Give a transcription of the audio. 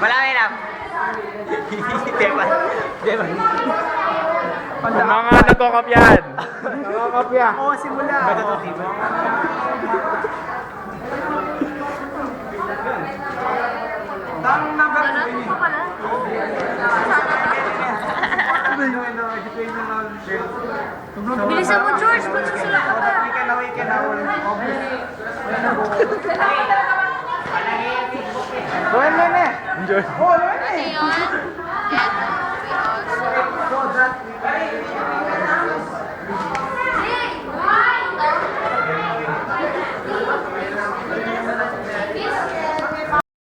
Malaki lang. Diba? Mga nagkokopyan. Nakakapya. Oo, simula. Matatuti ba? Bilisan mo, George. Magsusulat ka pa. Well, Nene. Enjoy. Oh, Nene. Ano yun? And we also